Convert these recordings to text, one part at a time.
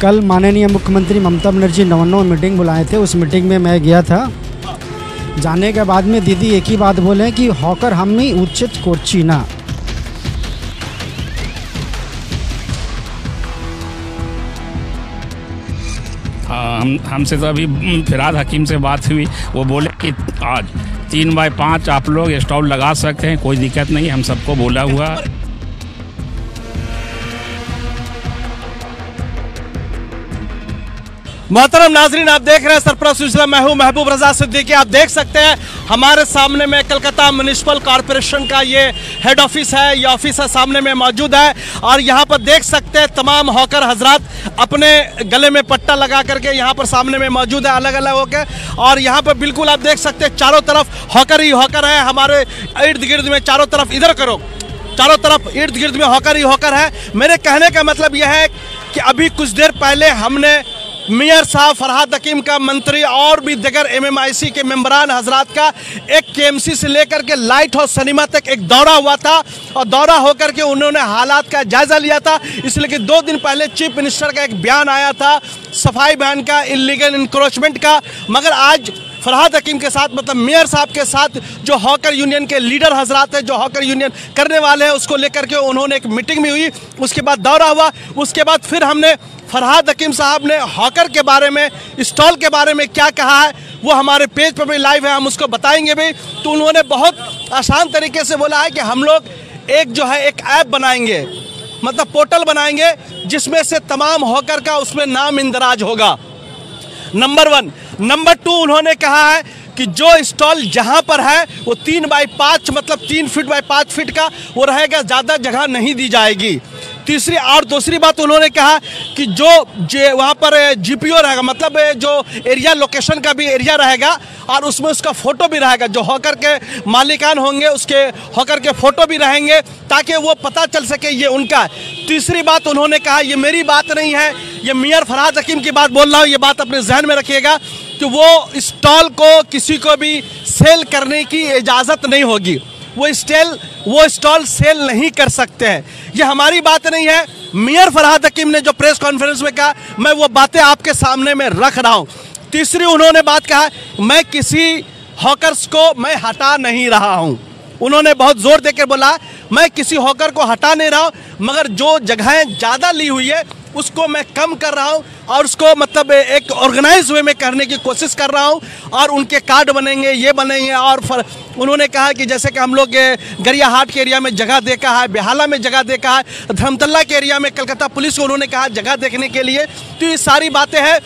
कल माननीय मुख्यमंत्री ममता बनर्जी 99 मीटिंग बुलाए थे, उस मीटिंग में मैं गया था। जाने के बाद में दीदी एक ही बात बोले कि हॉकर हमें उचित कोर्ची ना। हमसे तो अभी फिराद हकीम से बात हुई, वो बोले कि आज 3x5 आप लोग स्टॉल लगा सकते हैं, कोई दिक्कत नहीं, हम सबको बोला हुआ। मोहतरम नाजरीन, आप देख रहे हैं सरप्राइज सिलसिला। मैं हूं महबूब रजा सिद्दीकी। आप देख सकते हैं हमारे सामने में कलकत्ता म्युनिसिपल कॉरपोरेशन का ये हेड ऑफिस है, ये ऑफिस है सामने में मौजूद है। और यहाँ पर देख सकते हैं तमाम हॉकर हजरात अपने गले में पट्टा लगा करके यहाँ पर सामने में मौजूद है, अलग अलग होकर। और यहाँ पर बिल्कुल आप देख सकते हैं चारों तरफ हॉकर ही हॉकर है। हमारे इर्द गिर्द में चारों तरफ, इधर करो, चारों तरफ इर्द गिर्द में हॉकर ही हॉकर है। मेरे कहने का मतलब यह है कि अभी कुछ देर पहले हमने मेयर साहब फरहाद हकीम का, मंत्री और भी दीगर MMIC के मेंबरान हजरात का एक KMC से लेकर के लाइट हाउस सिनेमा तक एक दौरा हुआ था। और दौरा होकर के उन्होंने हालात का जायज़ा लिया था, इसलिए कि 2 दिन पहले चीफ मिनिस्टर का एक बयान आया था सफाई बयान का, इलीगल इंक्रोचमेंट का। मगर आज फरहाद हकीम के साथ, मतलब मेयर साहब के साथ जो हॉकर यूनियन के लीडर हजरात हैं, जो हॉकर यूनियन करने वाले हैं, उसको लेकर के उन्होंने एक मीटिंग भी हुई। उसके बाद दौरा हुआ, उसके बाद फिर हमने फरहाद हकीम साहब ने हॉकर के बारे में, स्टॉल के बारे में क्या कहा है वो हमारे पेज पर भी लाइव है, हम उसको बताएंगे भी। तो उन्होंने बहुत आसान तरीके से बोला है कि हम लोग एक ऐप बनाएंगे, मतलब पोर्टल बनाएंगे जिसमें से तमाम हॉकर का उसमें नाम इंदराज होगा, नंबर 1। नंबर 2, उन्होंने कहा है कि जो स्टॉल जहां पर है वो 3x5, मतलब 3 फीट बाय 5 फीट का वो रहेगा, ज़्यादा जगह नहीं दी जाएगी। तीसरी और दूसरी बात उन्होंने कहा कि जो वहाँ पर GPO रहेगा, मतलब जो एरिया लोकेशन का भी एरिया रहेगा और उसमें उसका फ़ोटो भी रहेगा, जो हॉकर के मालिकान होंगे उसके हॉकर के फ़ोटो भी रहेंगे ताकि वो पता चल सके ये उनका है। तीसरी बात उन्होंने कहा, ये मेरी बात नहीं है, ये मेयर फरहाद हकीम की बात बोल रहा हूँ, ये बात अपने जहन में रखिएगा कि वो स्टॉल को किसी को भी सेल करने की इजाज़त नहीं होगी, वो स्टॉल सेल नहीं कर सकते हैं। ये हमारी बात नहीं है, मेयर फरहाद हकीम ने जो प्रेस कॉन्फ्रेंस में कहा, मैं वो बातें आपके सामने में रख रहा हूँ। तीसरी उन्होंने बात कहा, मैं किसी हॉकर्स को मैं हटा नहीं रहा हूँ। उन्होंने बहुत जोर देकर बोला, मैं किसी हॉकर को हटा नहीं रहा हूँ, मगर जो जगहें ज़्यादा ली हुई है उसको मैं कम कर रहा हूँ और उसको मतलब एक ऑर्गेनाइज वे में करने की कोशिश कर रहा हूँ। और उनके कार्ड बनेंगे, ये बनेंगे। और उन्होंने कहा कि जैसे कि हम लोग गरियाहाट के एरिया में जगह देखा है, बेहाला में जगह देखा है, धर्मतल्ला के एरिया में कलकत्ता पुलिस को उन्होंने कहा जगह देखने के लिए। तो ये सारी बातें हैं।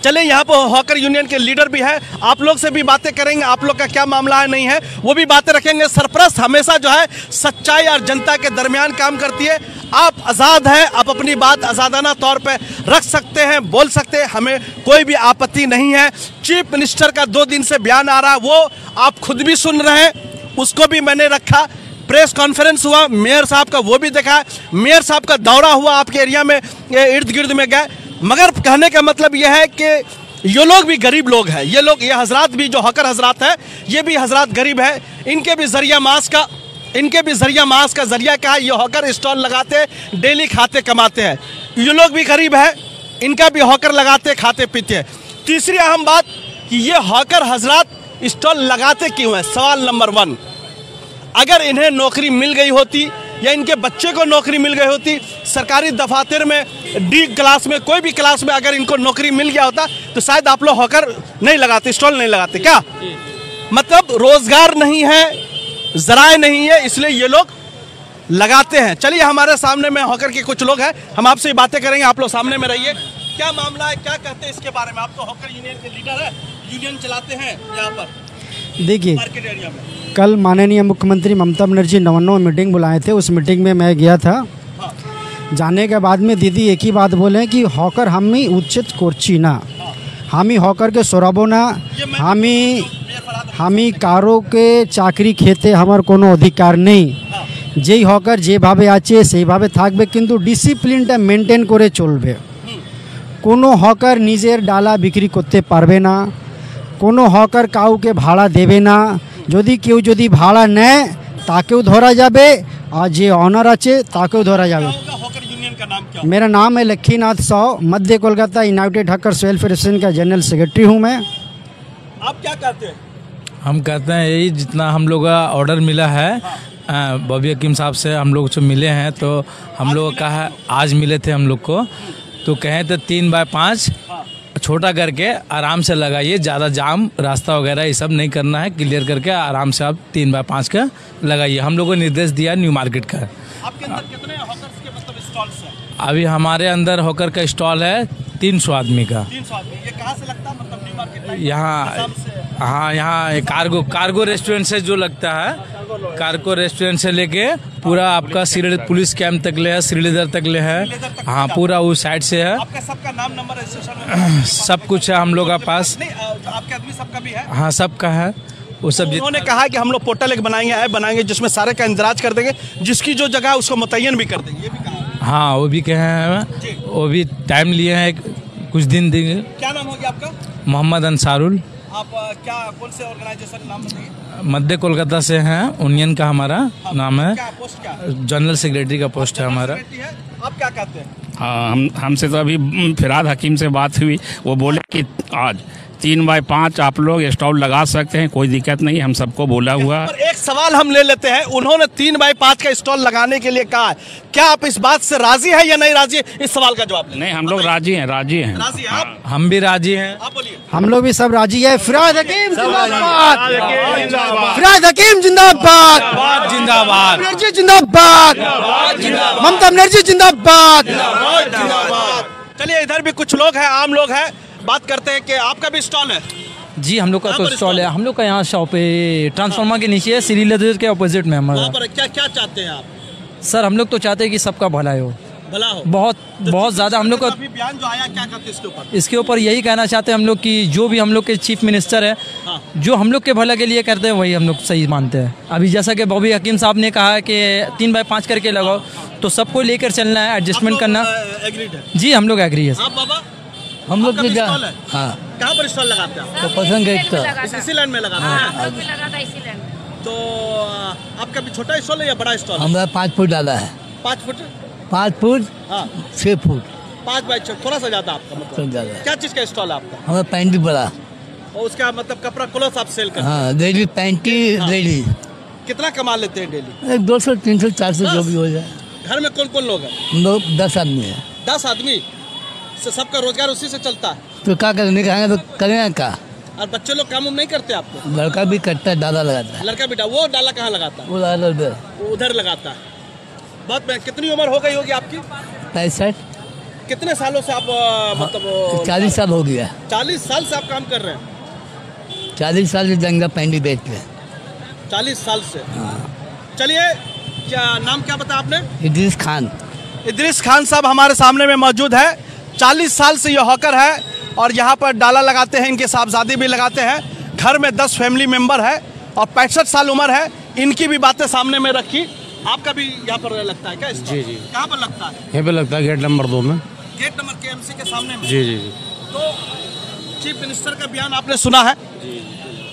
चले, यहाँ पर हॉकर यूनियन के लीडर भी है, आप लोग से भी बातें करेंगे, आप लोग का क्या मामला है नहीं है वो भी बातें रखेंगे। सरपरस्त हमेशा जो है सच्चाई और जनता के दरमियान काम करती है। आप आज़ाद हैं, आप अपनी बात आज़ादाना तौर पे रख सकते हैं, बोल सकते हैं, हमें कोई भी आपत्ति नहीं है। चीफ मिनिस्टर का 2 दिन से बयान आ रहा है, वो आप खुद भी सुन रहे हैं, उसको भी मैंने रखा। प्रेस कॉन्फ्रेंस हुआ मेयर साहब का, वो भी देखा। मेयर साहब का दौरा हुआ, आपके एरिया में इर्द गिर्द में गए। मगर कहने का मतलब यह है कि ये लोग भी गरीब लोग हैं, ये हजरात भी जो हॉकर हजरात हैं, ये भी हजरात गरीब है। इनके भी जरिया मास का जरिया क्या है, ये हॉकर स्टॉल लगाते, डेली खाते कमाते हैं। ये लोग भी गरीब है, इनका भी हॉकर लगाते, खाते पीते हैं। तीसरी अहम बात कि ये हॉकर हजरात स्टॉल लगाते क्यों हैं, सवाल नंबर 1। अगर इन्हें नौकरी मिल गई होती या इनके बच्चे को नौकरी मिल गई होती, सरकारी दफातर में D क्लास में, कोई भी क्लास में अगर इनको नौकरी मिल गया होता तो शायद आप लोग हॉकर नहीं लगाते, स्टॉल नहीं लगाते। क्या मतलब, रोजगार नहीं है, जराए नहीं है, इसलिए ये लोग लगाते हैं। चलिए, हमारे सामने में हॉकर के कुछ लोग हैं, हम आपसे बातें करेंगे, आप लोग सामने में रहिए। क्या मामला है, क्या कहते हैं इसके बारे में? आप तो हॉकर यूनियन के लीडर है, यूनियन चलाते हैं यहाँ पर देखिए, मार्केट एरिया में। कल माननीय मुख्यमंत्री ममता बनर्जी 99 मीटिंग बुलाए थे, उस मीटिंग में मैं गया था। जाने के बाद में दीदी एक ही बात बोले कि हॉकर हमें उचित कोर्ची ना, हमी हॉकर के सोराबो ना, हमी कारो के चाकरी खेते हमार कोनो अधिकार नहीं। যেই হকার যেভাবে আছে সেইভাবে থাকবে, কিন্তু ডিসিপ্লিনটা মেনটেন করে চলবে। কোনো হকার নিজের ডালা বিক্রি করতে পারবে না, কোনো হকার কাউকে ভাড়া দেবে না। যদি কেউ যদি ভাড়া নেয় তাকেও ধরা যাবে, আর যে অনার আছে তাকেও ধরা যাবে। आपका नाम क्या? मेरा नाम है लक्खीनाथ साव, मध्य Kolkata United hawkers welfare association का जनरल सेक्रेटरी हूँ मैं। आप क्या कहते हैं? हम कहते हैं यही, जितना हम लोग का ऑर्डर मिला है बॉबी हकीम साहब से हम लोग जो मिले हैं, तो हम लोग का है आज मिले थे हम लोग को, तो कहें तो 3x5 छोटा करके आराम से लगाइए, ज़्यादा जाम रास्ता वगैरह ये सब नहीं करना है, क्लियर करके आराम से आप 3x5 का लगाइए। हम लोग को निर्देश दिया न्यू मार्केट का। आपके अंदर कितने हॉकर्स के मतलब स्टॉल्स हैं? अभी हमारे अंदर हॉकर का स्टॉल है 300 आदमी का। 300 आदमी। ये कहाँ से लगता है, मतलब न्यू मार्केट लाइन? यहाँ आसाम से? हाँ, यहाँ कार्गो रेस्टोरेंट से जो लगता है, कार्गो रेस्टोरेंट से लेके पूरा आपका पुलिस कैंप तक ले है, श्रीलेदर तक ले है। हाँ, पूरा उस साइड से है। आपका सबका नाम नंबर रजिस्ट्रेशन में सब कुछ है हम लोग का पास। नहीं, आपके आदमी सबका भी है? हाँ, सबका है वो सब। उन्होंने कहा कि हम लोग पोर्टल एक बनाएंगे जिसमें सारे का इंदराज कर देंगे, जिसकी जो जगह है उसको मुतय्यन भी कर देंगे, ये भी कहा। हाँ, वो भी कहे हैं, वो भी टाइम लिए हैं कुछ दिन देंगे। क्या नाम हो गया आपका? मोहम्मद अंसारुल। आप क्या कौन से ऑर्गेनाइजेशन नाम बताइए? मध्य कोलकाता से हैं, यूनियन का हमारा नाम है। क्या पोस्ट क्या? जनरल सेक्रेटरी का पोस्ट है हमारा। आप क्या कहते हैं? हाँ, हमसे तो अभी फिराद हकीम से बात हुई, वो बोले कि आज 3x5 आप लोग स्टॉल लगा सकते हैं, कोई दिक्कत नहीं, हम सबको बोला हुआ। पर एक सवाल हम ले लेते हैं, उन्होंने 3x5 का स्टॉल लगाने के लिए कहा है, क्या आप इस बात से राजी है या नहीं राजी है? इस सवाल का जवाब नहीं, हम लोग राजी हैं। राजी हैं आप? हम भी राजी हैं। आप बोलिए। हम लोग भी सब राजी है। फिराद हकीम जिंदाबाद, फिराद हकीम जिंदाबाद, जिंदाबाद, बनर्जी जिंदाबाद, ममता बनर्जी जिंदाबाद। चलिए, इधर भी कुछ लोग हैं, आम लोग हैं, बात करते हैं कि आपका भी स्टॉल है? जी, हम लोग का तो स्टॉल है। हम लोग का यहाँ शॉप है ट्रांसफार्मर के नीचे है, श्रीलेदर के ऑपोजिट में हमारा। वहाँ पर क्या क्या चाहते हैं आप? सर, हम लोग तो चाहते हैं कि सबका भला हो, भला हो। बहुत ज़्यादा। हम लोग का अभी बयान जो आया, क्या कहते हैं इसके ऊपर? इसके ऊपर यही कहना चाहते हैं हम लोग कि जो भी हम लोग के चीफ मिनिस्टर है, जो हम लोग के भला के लिए करते हैं, वही हम लोग सही मानते हैं। अभी जैसा कि बॉबी हकीम साहब ने कहा है कि 3x5 करके लगाओ, तो सबको लेकर चलना है, एडजस्टमेंट करना। एग्रीड है? जी, हम लोग एग्री है। आप बाबा? हम लोग आपका भी क्या, स्टॉल है? हाँ, कहाँ पर स्टॉल लगाते हैं? तो पसंद गेट का इसी लाइन में लगाते हैं? तो आपका भी छोटा स्टॉल है या बड़ा स्टॉल है? हमारा 5 फुट डाला है। 5 फुट? 5 फुट, हाँ, 6 फुट 5 बाई 6, थोड़ा सा ज्यादा आपका मतलब। सब ज्यादा है। क्या चीज़ का स्टॉल है आपका? हमारा पैंटी बड़ा, और उसका मतलब कपड़ा क्लोथ आप सेल करते हैं? हाँ, डेली पैंटी डेली कितना कमा लेते हैं डेली? 200 300 400 जो भी हो जाए। घर में कौन कौन लोग हैं? हम लोग 10 आदमी है। 10 आदमी से सबका रोजगार उसी से चलता है? तो क्या करेंगे, कहेंगे तो करेंगे क्या। और बच्चे लोग काम नहीं करते आपको? लड़का भी करता है, डाला लगाता है। लड़का बेटा वो डाला कहाँ लगाता है? वो डाला उधर। वो उधर लगाता है। बहुत कितनी उम्र हो गई होगी आपकी? 65। कितने सालों से आप मतलब 40 साल हो गया। 40 साल से आप काम कर रहे हैं? 40 साल से जंगा पैंटी बेचते हैं। 40 साल से? चलिए, क्या नाम क्या बताया आपने? इदरीस खान। इदरीस खान साहब हमारे सामने में मौजूद है। 40 साल से ये हॉकर है और यहाँ पर डाला लगाते हैं, इनके साहबजादे भी लगाते हैं। घर में 10 फैमिली मेंबर है और 65 साल उम्र है। इनकी भी बातें सामने में रखी। आपका भी यहाँ पर लगता है क्या? जी जी, कहाँ पर लगता है? यहाँ पे लगता है गेट नंबर 2 में। गेट नंबर KMC के सामने में? जी जी जी। तो चीफ मिनिस्टर का बयान आपने सुना है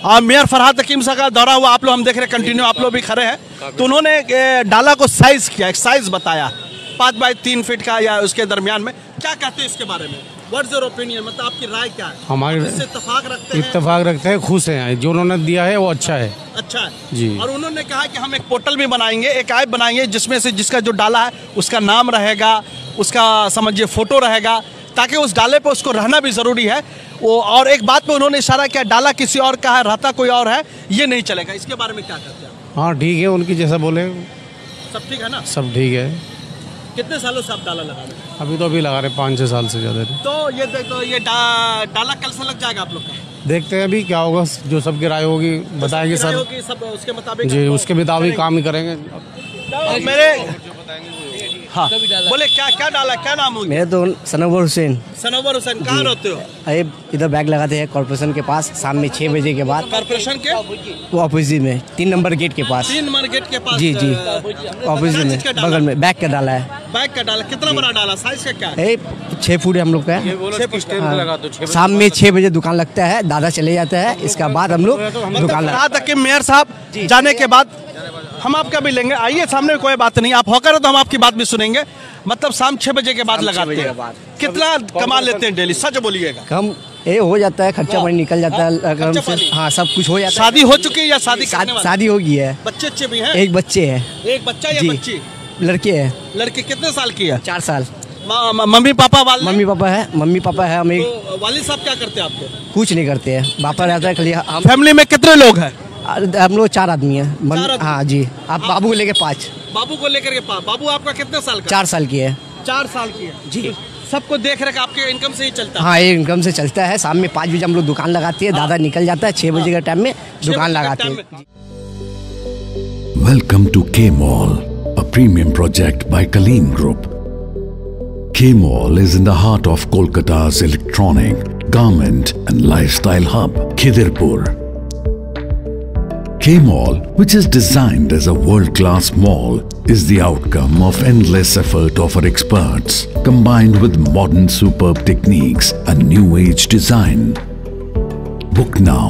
और मेयर फरहाद हकीम साहब का दौरा हुआ, आप लोग हम देख रहे हैं कंटिन्यू, आप लोग भी खड़े हैं। तो उन्होंने डाला को साइज किया, एक साइज बताया 5 बाई 3 फीट का या उसके दरमियान में। क्या कहते हैं इसके बारे में? व्हाट्स योर ओपिनियन, मतलब आपकी राय क्या है? हमारे इससे इत्तेफाक रखते हैं? इत्तेफाक रखते हैं, खुश हैं, जो उन्होंने दिया है वो अच्छा है। अच्छा है जी। और उन्होंने कहा कि हम एक पोर्टल भी बनाएंगे, एक ऐप बनाएंगे जिसमें से जिसका जो डाला है उसका नाम रहेगा, उसका समझिए फोटो रहेगा, ताकि उस डाले पे उसको रहना भी ज़रूरी है वो। और एक बात पे उन्होंने इशारा किया, डाला किसी और का है, रहता कोई और है, ये नहीं चलेगा। इसके बारे में क्या कहते हैं? हाँ ठीक है, उनकी जैसा बोले सब ठीक है ना? सब ठीक है। कितने सालों से आप डाला लगा रहे हैं? अभी लगा रहे 5-6 साल से ज़्यादा। तो ये डाला कल से लग जाएगा आप लोग का? देखते हैं अभी क्या होगा, जो सबकी राय होगी बताएंगे सबकी राय सर। होगी, सब उसके मुताबिक जी, उसके मुताबिक काम ही करेंगे। मेरे हाँ बोले, क्या डाला, क्या नाम हो? मेरा तो सनोवर हुसैन। सनोवर हुसैन, कहाँ रहते हो? अरे इधर बैग लगाते हैं कॉर्पोरेशन के पास, शाम में 6 बजे के बाद। कॉर्पोरेशन के वो ऑपोजिट में 3 नंबर गेट के पास। 3 नंबर गेट के पास? जी जी, ऑपोजिट में बगल में बैग का डाला है। बैग का डाला कितना बड़ा डाला, साइज का क्या है? 6 फुट हम लोग का है। शाम में 6 बजे दुकान लगता है, दादा चले जाता है, इसका बाद हम लोग दुकान लगा तक। मेयर साहब जाने के बाद हम आपका भी लेंगे, आइए सामने, कोई बात नहीं, आप हॉकर हो तो हम आपकी बात भी सुनेंगे। मतलब शाम 6 बजे के बाद शाम 6 लगाते बजे हैं। के बाद। कितना कमा लेते हैं डेली, सच बोलिएगा? कम ये हो जाता है, खर्चा पानी निकल जाता है अगर खर्चा हमसे। पानी? हाँ, सब कुछ हो जाता शादी हो चुकी है या शादी है। करने वाले? शादी हो गई है, बच्चे अच्छे भी हैं? एक बच्चे है, एक बच्चा या जी। बच्ची? लड़के है, लड़की कितने साल की है? 4 साल। मम्मी पापा वाले? मम्मी पापा है, हम तो वालिद साहब क्या करते हैं आपके? कुछ नहीं करते हैं, पापा रहता है खाली। हम फैमिली में कितने लोग हैं? लोग 4 आदमी हैं। 4 आदमी? हाँ जी। आप बाबू को लेके 5। बाबू को लेकर के बाबू आपका कितने साल का? 4 साल की है 4 साल की है जी। सबको देख रेख आपके इनकम से ही चलता है? हाँ, ये इनकम से चलता है। शाम में 5 बजे हम लोग दुकान लगाते हैं, दादा निकल जाता है, 6 बजे के टाइम में दुकान लगाते हैं। Welcome to K-Mall, a premium project by Kaleen Group. K-Mall is in the heart of Kolkata's electronic, garment and lifestyle hub, Khidirpur. K-Mall, which is designed as a world-class mall, is the outcome of endless effort of our experts, combined with modern superb techniques and new age design. Book now